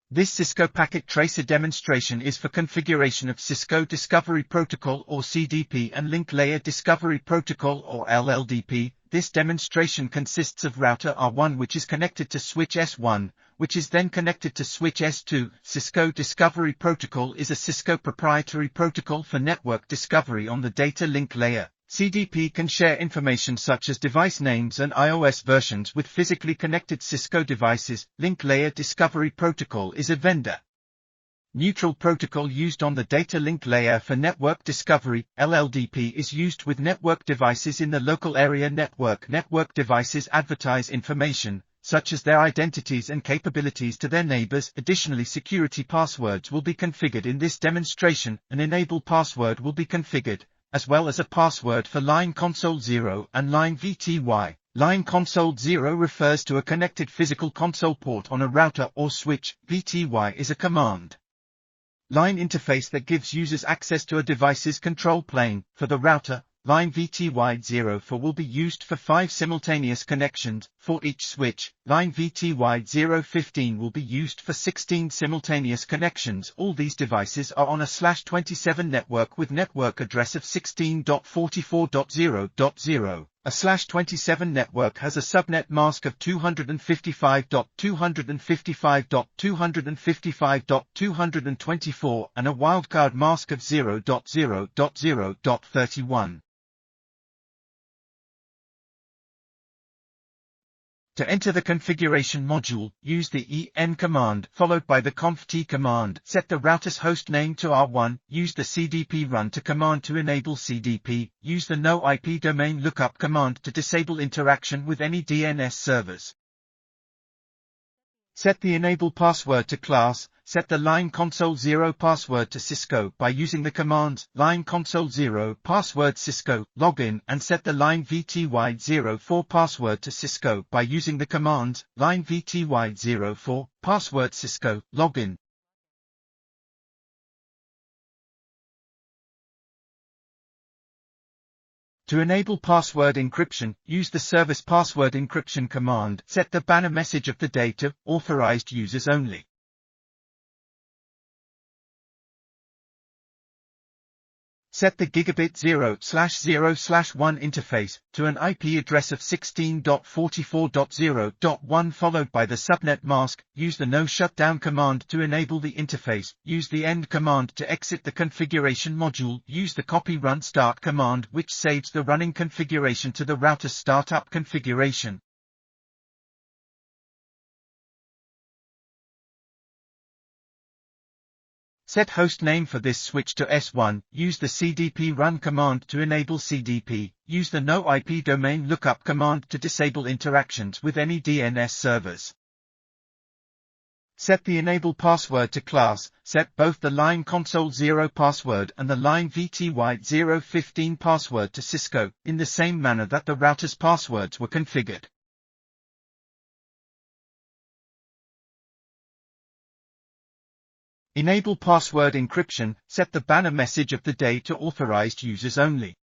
This Cisco Packet Tracer demonstration is for configuration of Cisco Discovery Protocol or CDP and Link Layer Discovery Protocol or LLDP. This demonstration consists of router R1 which is connected to switch S1, which is then connected to switch S2. Cisco Discovery Protocol is a Cisco proprietary protocol for network discovery on the data link layer. CDP can share information such as device names and iOS versions with physically connected Cisco devices. Link Layer Discovery Protocol is a vendor-neutral protocol used on the data link layer for network discovery. LLDP is used with network devices in the local area network. Network devices advertise information, such as their identities and capabilities to their neighbors. Additionally, security passwords will be configured in this demonstration. An enable password will be configured, as well as a password for line console 0 and line VTY. Line console 0 refers to a connected physical console port on a router or switch. VTY is a command line interface that gives users access to a device's control plane. For the router, line VTY04 will be used for 5 simultaneous connections. For each switch, line VTY015 will be used for 16 simultaneous connections. All these devices are on a /27 network with network address of 16.44.0.0. A /27 network has a subnet mask of 255.255.255.224 and a wildcard mask of 0.0.0.31. To enter the configuration module, use the en command followed by the conft command. Set the router's host name to R1. Use the CDP run to command to enable CDP. Use the no IP domain lookup command to disable interaction with any DNS servers. Set the enable password to class. Set the line console 0 password to Cisco by using the commands line console 0 password Cisco login, and set the line VTY04 password to Cisco by using the commands line VTY04 password Cisco login. To enable password encryption, use the service password encryption command. Set the banner message of the day to authorized users only. Set the gigabit 0/0/1 interface to an IP address of 16.44.0.1 followed by the subnet mask. Use the no shutdown command to enable the interface. Use the end command to exit the configuration module. Use the copy run start command which saves the running configuration to the router's startup configuration. Set host name for this switch to S1. Use the CDP run command to enable CDP. Use the no IP domain lookup command to disable interactions with any DNS servers. Set the enable password to class. Set both the line console 0 password and the line VTY015 password to Cisco in the same manner that the router's passwords were configured. Enable password encryption. Set the banner message of the day to authorized users only.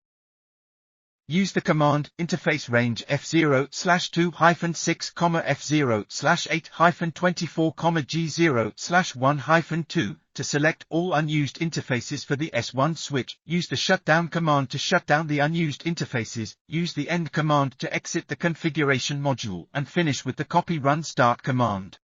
Use the command interface range F0/2-6, F0/8-24, G0/1-2 to select all unused interfaces for the S1 switch. Use the shutdown command to shut down the unused interfaces. Use the end command to exit the configuration module and finish with the copy run start command.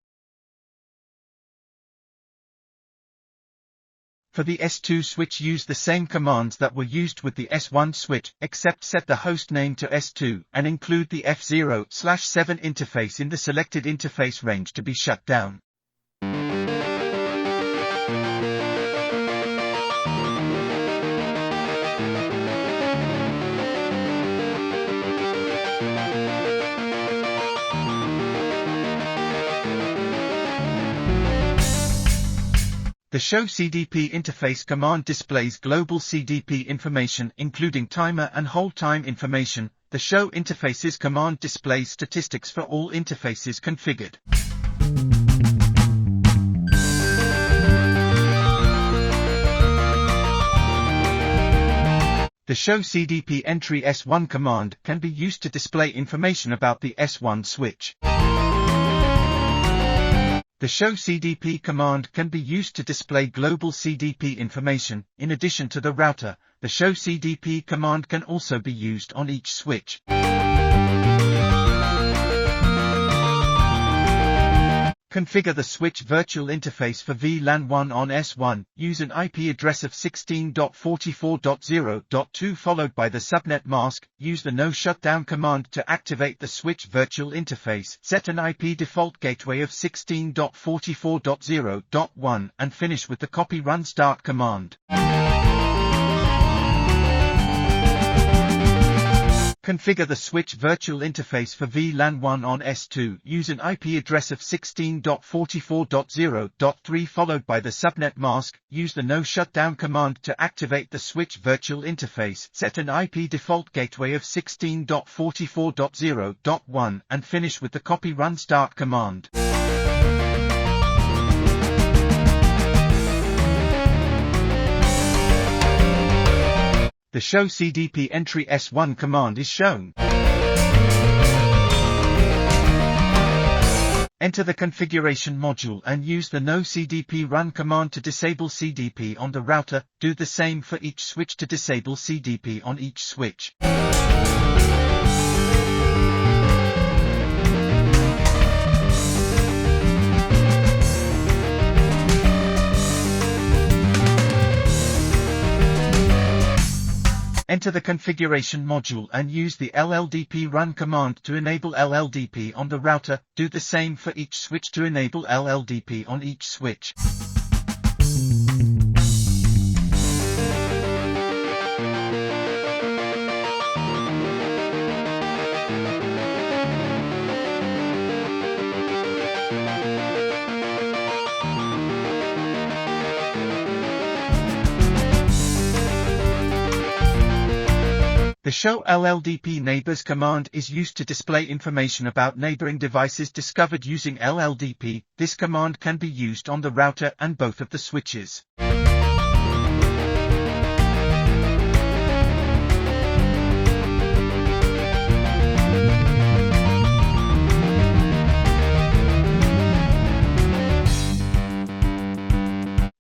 For the S2 switch, use the same commands that were used with the S1 switch, except set the host name to S2 and include the F0/7 interface in the selected interface range to be shut down. The Show CDP interface command displays global CDP information including timer and hold time information. The Show interfaces command displays statistics for all interfaces configured. The Show CDP entry S1 command can be used to display information about the S1 switch. The show CDP command can be used to display global CDP information. In addition to the router, the show CDP command can also be used on each switch. Configure the switch virtual interface for VLAN 1 on S1. Use an IP address of 16.44.0.2 followed by the subnet mask. Use the no shutdown command to activate the switch virtual interface. Set an IP default gateway of 16.44.0.1 and finish with the copy run start command. Configure the switch virtual interface for VLAN 1 on S2. Use an IP address of 16.44.0.3 followed by the subnet mask. Use the no shutdown command to activate the switch virtual interface. Set an IP default gateway of 16.44.0.1 and finish with the copy run start command. The show CDP entry S1 command is shown. Enter the configuration module and use the no CDP run command to disable CDP on the router. Do the same for each switch to disable CDP on each switch. Enter the configuration module and use the LLDP run command to enable LLDP on the router. Do the same for each switch to enable LLDP on each switch. The show LLDP neighbors command is used to display information about neighboring devices discovered using LLDP. This command can be used on the router and both of the switches.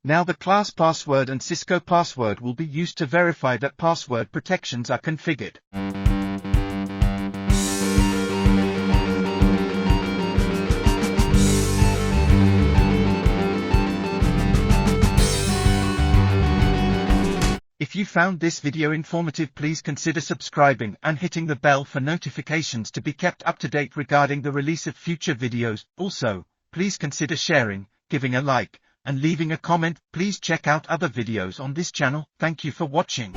Now the class password and Cisco password will be used to verify that password protections are configured. If you found this video informative, please consider subscribing and hitting the bell for notifications to be kept up to date regarding the release of future videos. Also, please consider sharing, giving a like, and leaving a comment. Please check out other videos on this channel. Thank you for watching.